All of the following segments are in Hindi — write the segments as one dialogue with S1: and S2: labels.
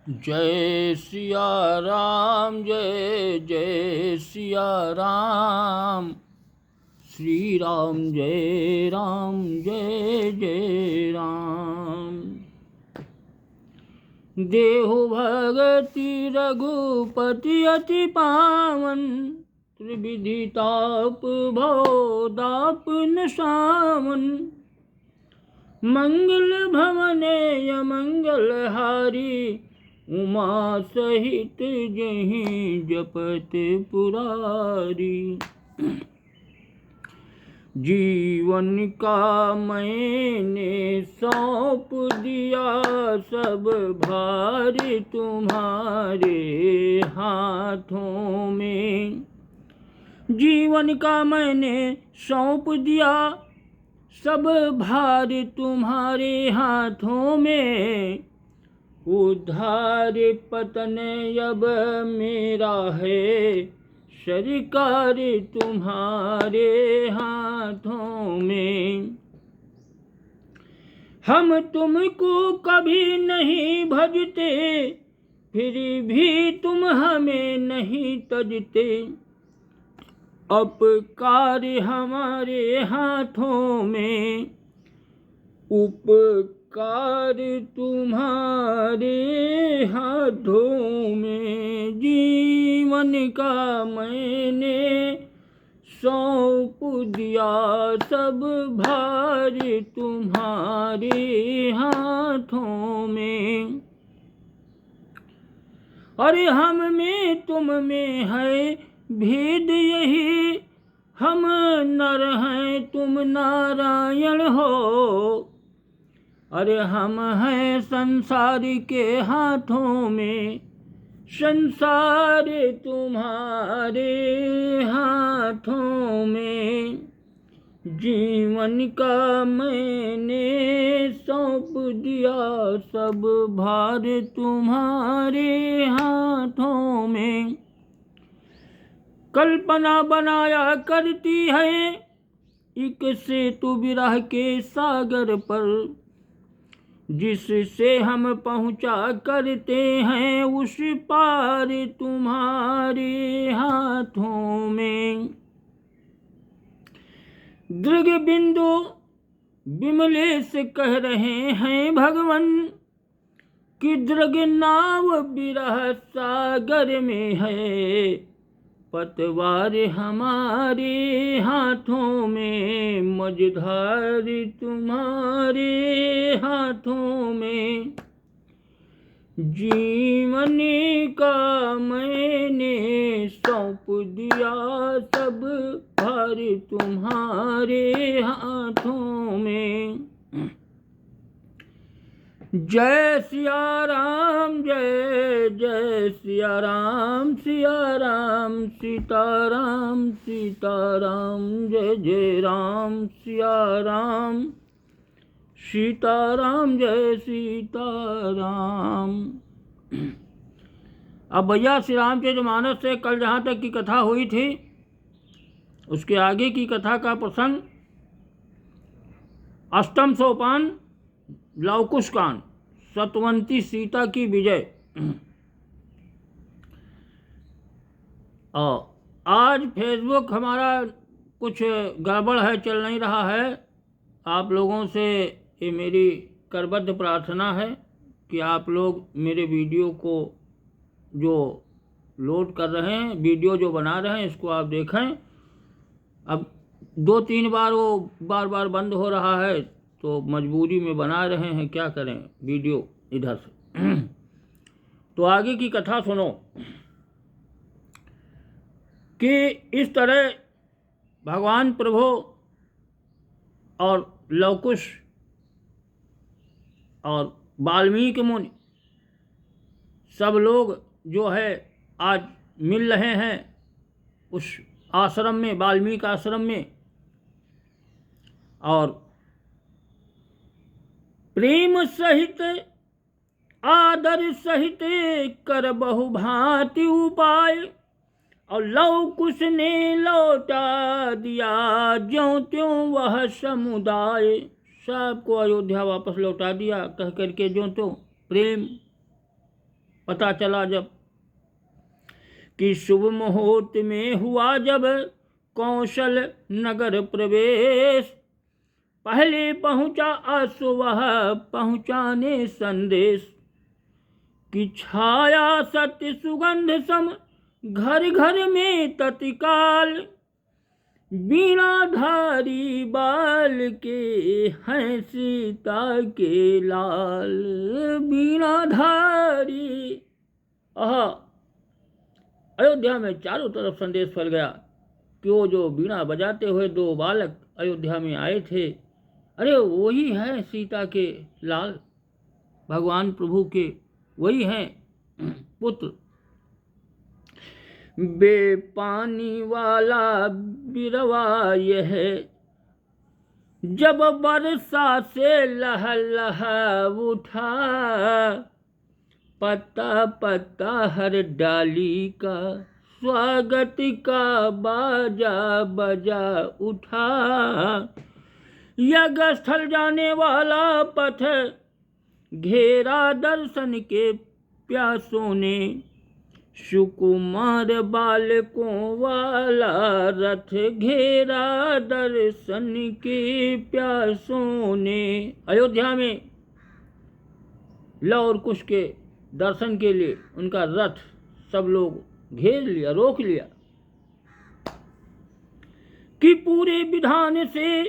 S1: जय सिया राम जय जय सिया राम। श्री राम जय जय राम। देहु भगति रघुपति अति पावन। त्रिविधि ताप भव दाप न सावन। मंगल भवने मंगल हारी। उमा सहित जहीं जपत पुरारी। जीवन का मैंने सौंप दिया सब भार तुम्हारे हाथों में। जीवन का मैंने सौंप दिया सब भार तुम्हारे हाथों में। उद्धार पतन अब मेरा है सरकार तुम्हारे हाथों में। हम तुमको कभी नहीं भजते फिर भी तुम हमें नहीं तजते। उपकार हमारे हाथों में उपकार तुम्हारे हाथों में। जीवन का मैंने सौंप दिया सब भार तुम्हारे हाथों में। अरे हम में तुम में है भेद यही। हम नर हैं तुम नारायण हो। अरे हम हैं संसार के हाथों में संसार तुम्हारे हाथों में। जीवन का मैंने सौंप दिया सब भार तुम्हारे हाथों में। कल्पना बनाया करती है एक सेतु विरह के सागर पर। जिससे हम पहुँचा करते हैं उस पार तुम्हारे हाथों में। दृग बिंदु विमलेश कह रहे हैं भगवन कि दृग नाव विरह सागर में है। पतवार हमारे हाथों में मझधार तुम्हारे हाथों में। जीवन का मैंने सौंप दिया सब भार तुम्हारे हाथों में। जय सिया राम जय जय सिया राम सीताराम सीताराम जय जय राम सिया राम सीताराम जय सीताराम। अब भैया श्री रामचरितमानस से कल जहाँ तक की कथा हुई थी उसके आगे की कथा का प्रसंग अष्टम सोपान लवकुश कांड सतवंती सीता की विजय। और आज फेसबुक हमारा कुछ गड़बड़ है चल नहीं रहा है। आप लोगों से ये मेरी करबद्ध प्रार्थना है कि आप लोग मेरे वीडियो को जो लोड कर रहे हैं वीडियो जो बना रहे हैं इसको आप देखें। अब 2-3 बार वो बार बंद हो रहा है तो मजबूरी में बना रहे हैं, क्या करें वीडियो इधर से। तो आगे की कथा सुनो कि इस तरह भगवान प्रभु और लवकुश और वाल्मीकि मुनि सब लोग जो है आज मिल रहे हैं उस आश्रम में वाल्मीकि आश्रम में। और प्रेम सहित आदर सहित कर बहुभांति उपाय। और लवकुश ने लौटा दिया ज्यों त्यों वह समुदाय। सबको अयोध्या वापस लौटा दिया कह करके ज्यों त्यों प्रेम पता चला जब कि शुभ मुहूर्त में हुआ जब कौशल नगर प्रवेश, पहले पहुंचा अश्वह पहुंचाने संदेश, कि छाया सत्य सुगंध सम घर घर में तत्काल, वीणाधारी बाल के हैं सीता के लाल। वीणाधारी अयोध्या में चारों तरफ संदेश फैल गया कि वो जो वीणा बजाते हुए दो बालक अयोध्या में आए थे, अरे वही है सीता के लाल, भगवान प्रभु के वही हैं पुत्र। बेपानी वाला बिरवा यह जब बरसा से लह लह उठा, पत्ता पत्ता हर डाली का स्वागत का बाजा बजा उठा। यज्ञ स्थल जाने वाला पथ घेरा दर्शन के प्यासों ने, सुकुमार बालकों वाला रथ घेरा दर्शन के प्यासों ने। अयोध्या में लव और कुश के दर्शन के लिए उनका रथ सब लोग घेर लिया, रोक लिया कि पूरे विधान से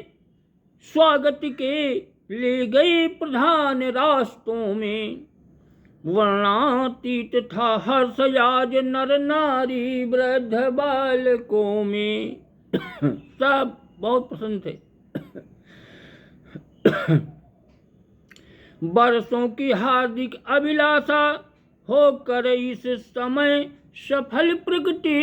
S1: स्वागत के ले गए प्रधान रास्तों में। वर्णातीत था हर्ष आज नर नारी वृद्ध बालकों में। सब बहुत प्रसन्न थे। वर्षों की हार्दिक अभिलाषा होकर इस समय सफल प्रगति,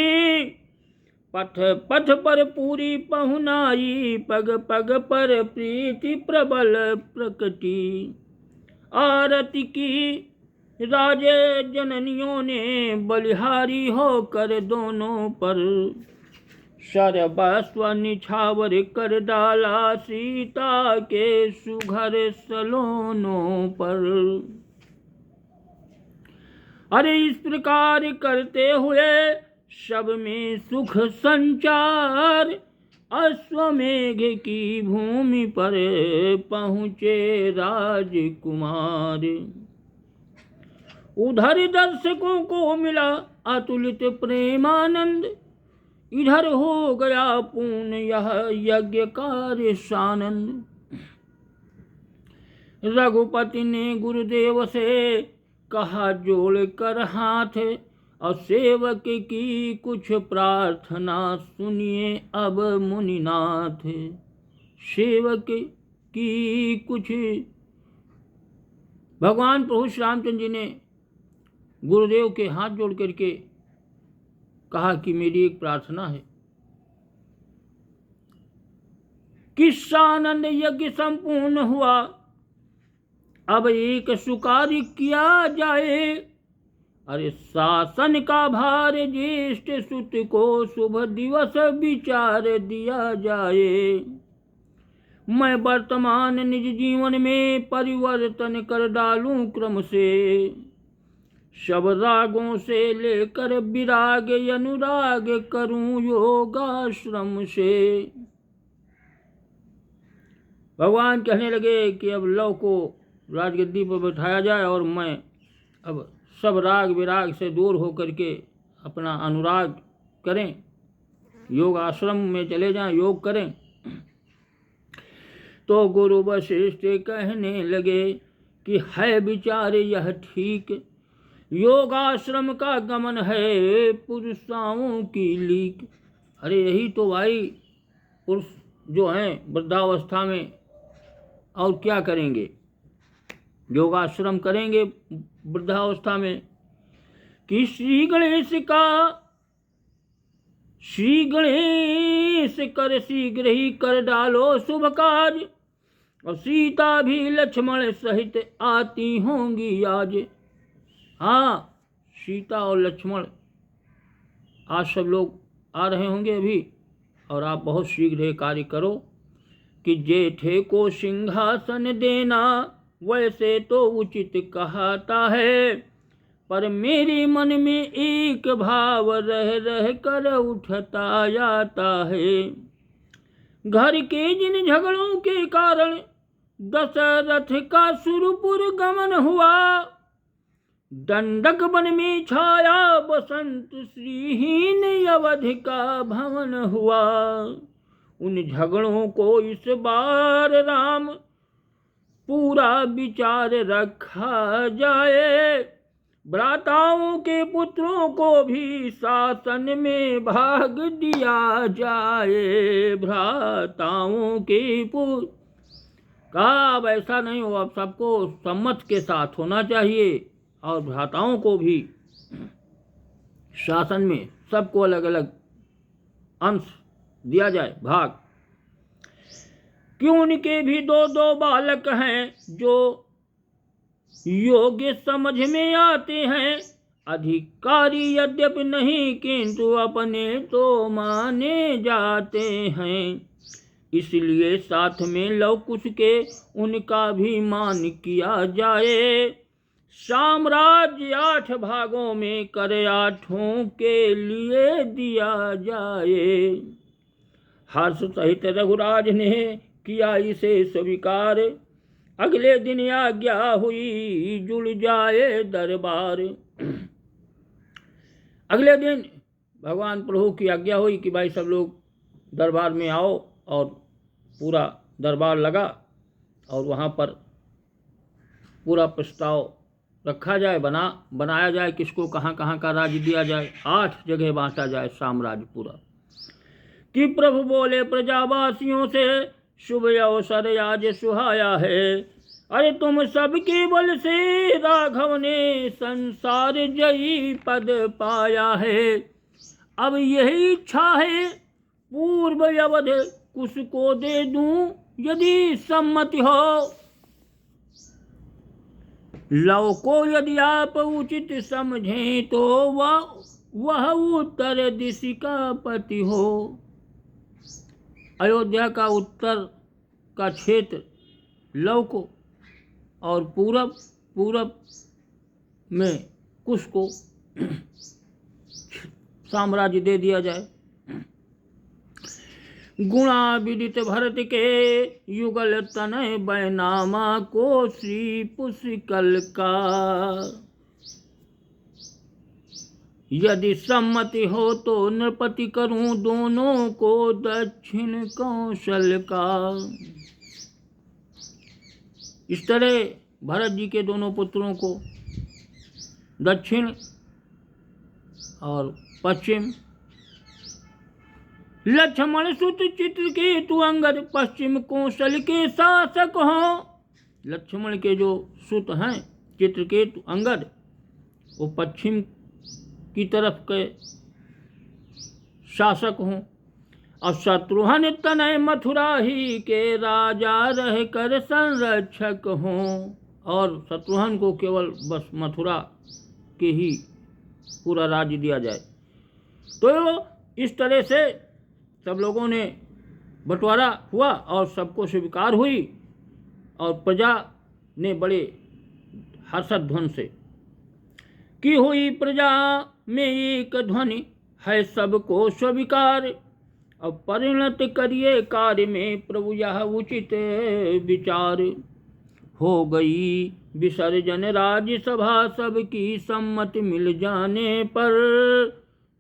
S1: पथ पथ पर पूरी पहुनाई, पग पग पर प्रीति प्रबल प्रकटी। आरती की राजे जननियों ने बलिहारी होकर दोनों पर, सर्वस्व निछावर कर डाला सीता के सुघर सलोनों पर। अरे इस प्रकार करते हुए सब में सुख संचार, अश्वमेघ की भूमि पर पहुँचे राजकुमार। उधर दर्शकों को मिला अतुलित प्रेमानंद, इधर हो गया पूर्ण यह यज्ञ कार्य सानंद। रघुपति ने गुरुदेव से कहा जोड़ कर हाथ, और सेवक की कुछ प्रार्थना सुनिए अब मुनिनाथ। सेवक की कुछ, भगवान प्रभु श्री रामचंद्र जी ने गुरुदेव के हाथ जोड़ करके कहा कि मेरी एक प्रार्थना है कि सानंद यज्ञ संपूर्ण हुआ, अब एक सुकार्य किया जाए। अरे शासन का भार ज्येष्ठ सुत को शुभ दिवस विचार दिया जाए। मैं वर्तमान निज जीवन में परिवर्तन कर डालूं क्रम से, सब रागों से लेकर विराग अनुराग करूं योगाश्रम से। भगवान कहने लगे कि अब लव को राजगद्दी पर बैठाया जाए और मैं अब सब राग विराग से दूर होकर के अपना अनुराग करें, योग आश्रम में चले जाएं, योग करें। तो गुरु वशिष्ठ कहने लगे कि है विचार यह ठीक, योगाश्रम का गमन है पुरुषाओं की लीक। अरे यही तो भाई पुरुष जो हैं वृद्धावस्था में और क्या करेंगे, योगाश्रम करेंगे वृद्धावस्था में। कि श्री गणेश कर शीघ्र ही कर डालो शुभ कार्य, और सीता भी लक्ष्मण सहित आती होंगी आज। हाँ, सीता और लक्ष्मण आज सब लोग आ रहे होंगे अभी, और आप बहुत शीघ्र ये कार्य करो कि जेठे को सिंहासन देना वैसे तो उचित कहता है, पर मेरे मन में एक भाव रह रह कर उठता जाता है। घर के जिन झगड़ों के कारण दशरथ का सुरपुर गमन हुआ, दंडक वन में छाया बसंत श्रीहीन अवध का भवन हुआ। उन झगड़ों को इस बार राम पूरा विचार रखा जाए, भ्राताओं के पुत्रों को भी शासन में भाग दिया जाए। भ्राताओं के पुत्र का अब ऐसा नहीं हो, अब सबको सम्मत के साथ होना चाहिए और भ्राताओं को भी शासन में सबको अलग अलग अंश दिया जाए, भाग। क्यों उनके भी दो दो बालक हैं जो योग्य समझ में आते हैं। अधिकारी यद्यपि नहीं किंतु अपने तो माने जाते हैं, इसलिए साथ में लव कुश के उनका भी मान किया जाए। साम्राज्य 8 भागों में कर 8 के लिए दिया जाए। हर्ष सहित रघुराज ने किया इसे स्वीकार, अगले दिन आज्ञा हुई जुड़ जाए दरबार। अगले दिन भगवान प्रभु की आज्ञा हुई कि भाई सब लोग दरबार में आओ, और पूरा दरबार लगा और वहाँ पर पूरा प्रस्ताव रखा जाए, बनाया जाए किसको कहाँ कहाँ का राज्य दिया जाए। 8 जगह बांटा जाए साम्राज्य पूरा। कि प्रभु बोले प्रजावासियों से, शुभ अवसर आज सुहाया है। अरे तुम सबके बल से राघव ने संसार जयी पद पाया है। अब यही इच्छा है पूर्व अवध कुश को दे दूं, यदि सम्मति हो। लव को यदि आप उचित समझें तो वह उत्तर दिशा का पति हो। अयोध्या का उत्तर का क्षेत्र लव को और पूरब में कुश को साम्राज्य दे दिया जाए। गुणा विदित भरत के युगल तनय बैनामा को श्री पुष्कल का। यदि सम्मति हो तो नृपति करूं दोनों को दक्षिण कौशल का। इस तरह भरत जी के दोनों पुत्रों को दक्षिण और पश्चिम, लक्ष्मण सुत चित्रकेतु अंगद पश्चिम कौशल के शासक हों। लक्ष्मण के जो सुत हैं चित्रकेतु अंगद, वो पश्चिम की तरफ के शासक हों। और शत्रुघ्न तनय मथुरा ही के राजा रह कर संरक्षक हों। और शत्रुघ्न को केवल बस मथुरा के ही पूरा राज्य दिया जाए। तो इस तरह से सब लोगों ने बंटवारा हुआ और सबको स्वीकार हुई, और प्रजा ने बड़े हर्षध्वन से की हुई प्रजा में एक ध्वनि है सबको स्वीकार। अब परिणत करिए कार्य में प्रभु यह उचित विचार। हो गई विसर्जन राज्यसभा सबकी सम्मति मिल जाने पर।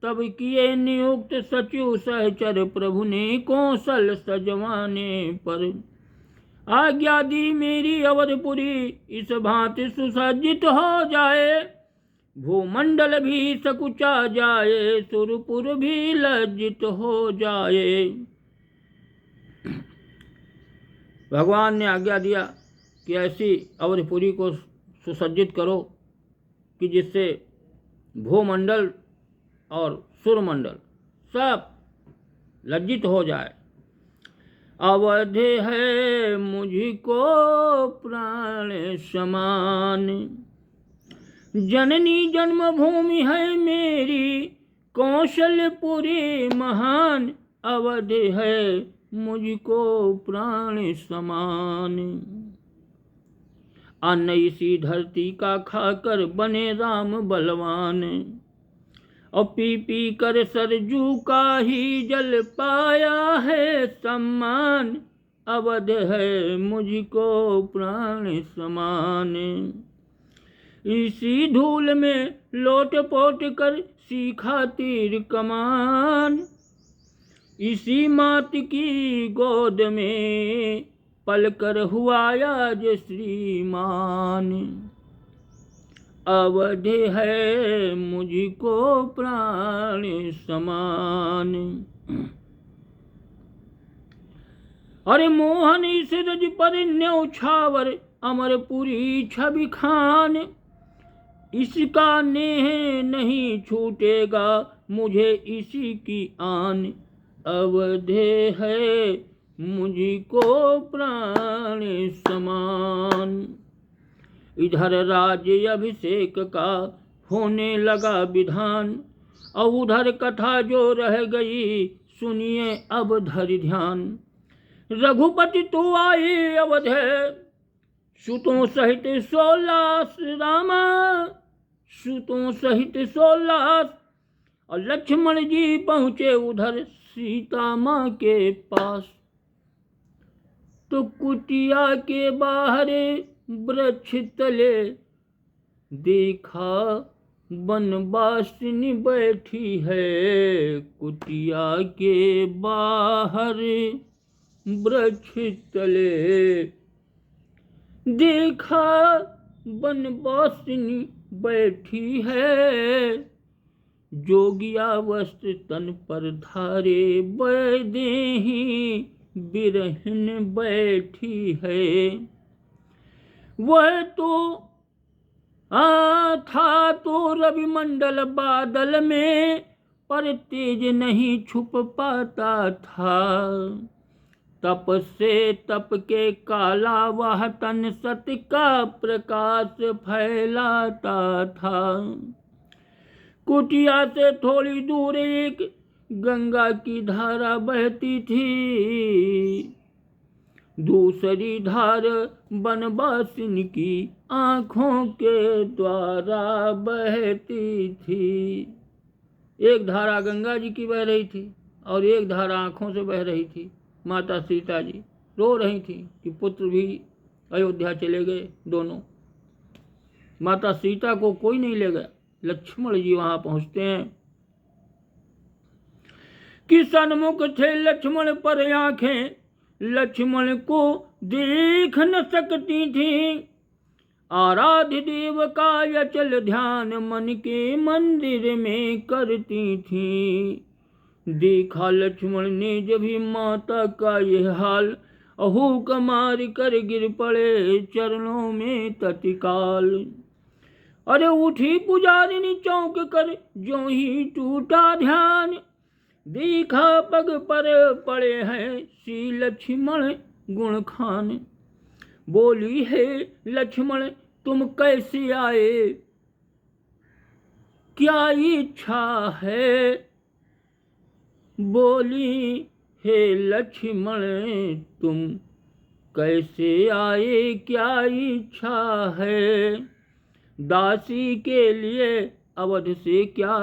S1: तब किए नियुक्त सचिव सहचर प्रभु ने कौशल सजवाने पर। आज्ञा दी मेरी अवधपुरी इस भांति सुसज्जित हो जाए। भूमंडल भी सकुचा जाए, सुरपुर भी लज्जित हो जाए। भगवान ने आज्ञा दिया कि ऐसी अवधपुरी को सुसज्जित करो कि जिससे भूमंडल और सुरमंडल सब लज्जित हो जाए। अवध है मुझको प्राण समान, जननी जन्मभूमि है मेरी कौशलपुरी महान। अवध है मुझको प्राण समान। अन्न इसी धरती का खाकर बने राम बलवान। और पी पी कर सरजू का ही जल पाया है सम्मान। अवध है मुझको प्राण समान। इसी धूल में लोट पोट कर सीखा तीर कमान। इसी मात की गोद में पलकर हुआ आज श्रीमान। अवध है मुझको प्राण समान। अरे मोहन इस रज पर न्यौछावर अमरपुरी छवि खान। इसका नेह नहीं छूटेगा मुझे इसी की आन। अवध है मुझको प्राण समान। इधर राज्य अभिषेक का होने लगा विधान। और उधर कथा जो रह गई सुनिए अब धरि ध्यान। रघुपति तो आए अवध सुतों सहित 16 रामा। सुतों सहित 16 और लक्ष्मण जी पहुँचे उधर सीता माँ के पास। तो कुटिया के बाहर वृक्ष तले देखा बनवासिनी बैठी है। कुटिया के बाहर वृक्ष तले देखा बनवासिनी बैठी है। जोगिया वस्त्र तन पर धारे बैदेही बिरहन बैठी है। वह तो था तो रविमंडल बादल में पर तेज नहीं छुप पाता था। तप से तप के काला वह तन सत्य का प्रकाश फैलाता था। कुटिया से थोड़ी दूर एक गंगा की धारा बहती थी। दूसरी धार बनवासिनी की आंखों के द्वारा बहती थी। एक धारा गंगा जी की बह रही थी और एक धारा आंखों से बह रही थी। माता सीता जी रो रही थी कि पुत्र भी अयोध्या चले गए दोनों। माता सीता को कोई नहीं ले गया। लक्ष्मण जी वहां पहुंचते हैं कि सन्मुख थे लक्ष्मण पर आंखें लक्ष्मण को देख न सकती थी। आराध्य देव का अचल ध्यान मन के मंदिर में करती थी। देखा लक्ष्मण ने जब भी माता का यह हाल। अहूक मार कर गिर पड़े चरणों में तत्काल। अरे उठी पुजारिनी चौंक कर जो ही टूटा ध्यान। देखा पग पर पड़े हैं श्री लक्ष्मण गुण खान। बोली है लक्ष्मण तुम कैसे आए क्या इच्छा है। बोली हे लक्ष्मण तुम कैसे आए क्या इच्छा है। दासी के लिए अवध से क्या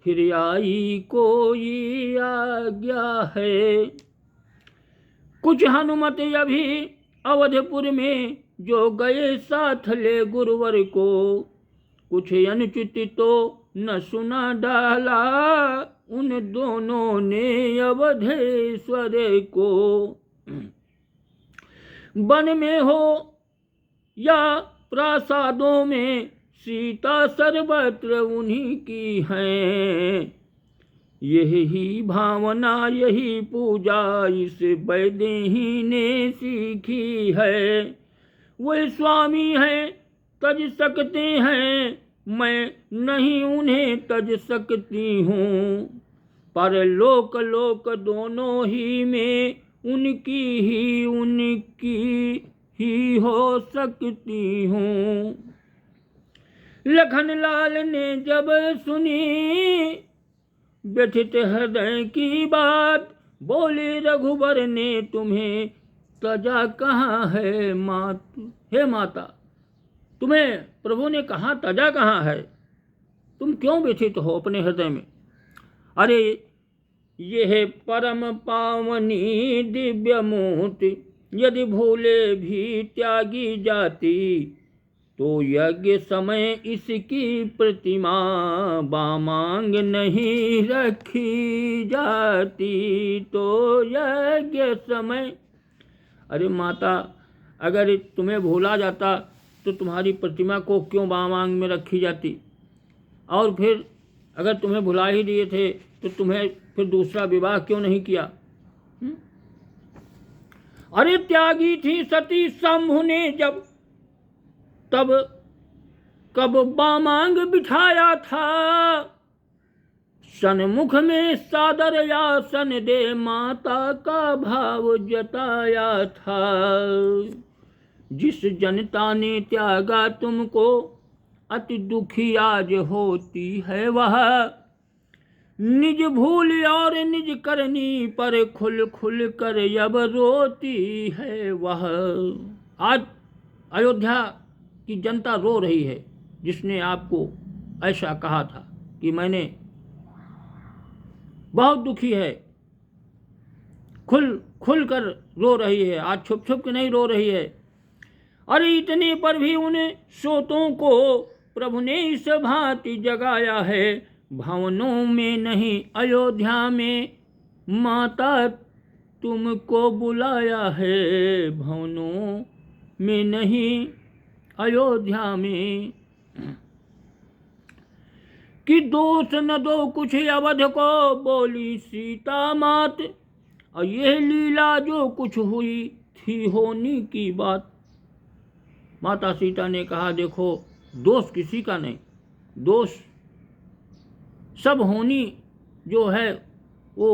S1: फिर आई कोई आज्ञा है। कुछ हनुमत अभी अवधपुर में जो गए साथ ले गुरुवर को। कुछ अनुचित तो न सुना डाला उन दोनों ने अवधेश्वर को। वन में हो या प्रासादों में सीता सर्वत्र उन्हीं की है। यही भावना यही पूजा इस वैदेही ने सीखी है। वे स्वामी हैं तज सकते हैं मैं नहीं उन्हें तज सकती हूँ। पर लोक लोक दोनों ही में उनकी ही हो सकती हूँ। लखनलाल ने जब सुनी व्यथित हृदय की बात। बोले रघुवर ने तुम्हें तजा कहाँ है हे माता। तुम्हें प्रभु ने कहाँ तजा कहाँ है, तुम क्यों व्यथित हो अपने हृदय में। अरे यह परम पावनी दिव्य मूर्ति यदि भूले भी त्यागी जाती, तो यज्ञ समय इसकी प्रतिमा बामांग नहीं रखी जाती। तो यज्ञ समय, अरे माता, अगर तुम्हें भूला जाता तो तुम्हारी प्रतिमा को क्यों बामांग में रखी जाती, और फिर अगर तुम्हें भुला ही दिए थे तो तुम्हें फिर दूसरा विवाह क्यों नहीं किया। अरे त्यागी थी सती शंभु ने जब, तब कब बामांग बिठाया था, सन्मुख में सादर आसन दे माता का भाव जताया था। जिस जनता ने त्यागा तुमको अति दुखी आज होती है वह, निज भूल और निज करनी पर खुल खुल कर अब रोती है वह। आज अयोध्या की जनता रो रही है, जिसने आपको ऐसा कहा था कि मैंने बहुत दुखी है, खुल कर रो रही है, आज छुप छुप के नहीं रो रही है। अरे इतने पर भी उन सोतों को प्रभु ने इस भांति जगाया है, भवनों में नहीं अयोध्या में माता तुमको बुलाया है, भवनों में नहीं अयोध्या में। कि दोष न दो कुछ अवध को बोली सीता मात, और यह लीला जो कुछ हुई थी होनी की बात। माता सीता ने कहा देखो दोष किसी का नहीं, दोष सब होनी जो है वो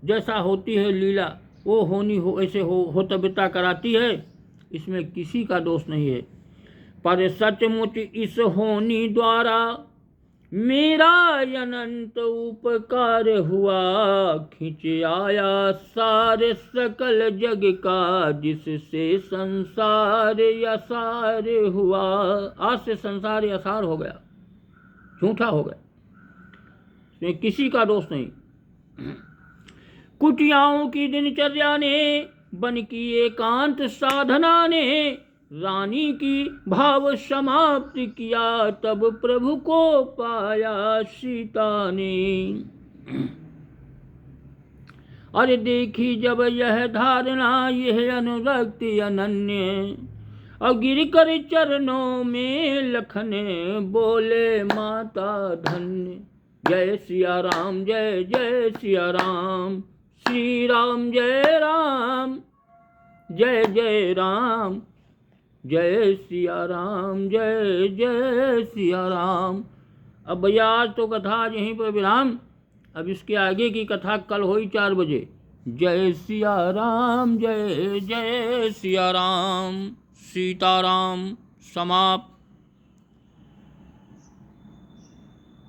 S1: जैसा होती है लीला वो होनी हो ऐसे होतबिता कराती है, इसमें किसी का दोष नहीं है। पर सचमुच इस होनी द्वारा मेरा अनंत उपकार हुआ, खिंच आया सारे सकल जग का, जिससे संसार असार हुआ। आज से संसार असार हो गया, झूठा हो गया, इसमें किसी का दोष नहीं। कुटियाओं की दिनचर्या ने बन की एकांत साधना ने रानी की भाव समाप्ति किया, तब प्रभु को पाया सीता ने। अरे देखी जब यह धारणा यह अनुरक्ति अनन्य, और गिर कर चरणों में लखन बोले माता धन्य। जय सिया राम जय जय सिया राम, श्री राम जय राम जय जय राम, जय सिया राम जय जय सिया राम। अब भैया आज तो कथा यहीं पर विराम, अब इसके आगे की कथा कल हुई 4 बजे। जय सिया राम जय जय सिया राम, सीताराम समाप्त।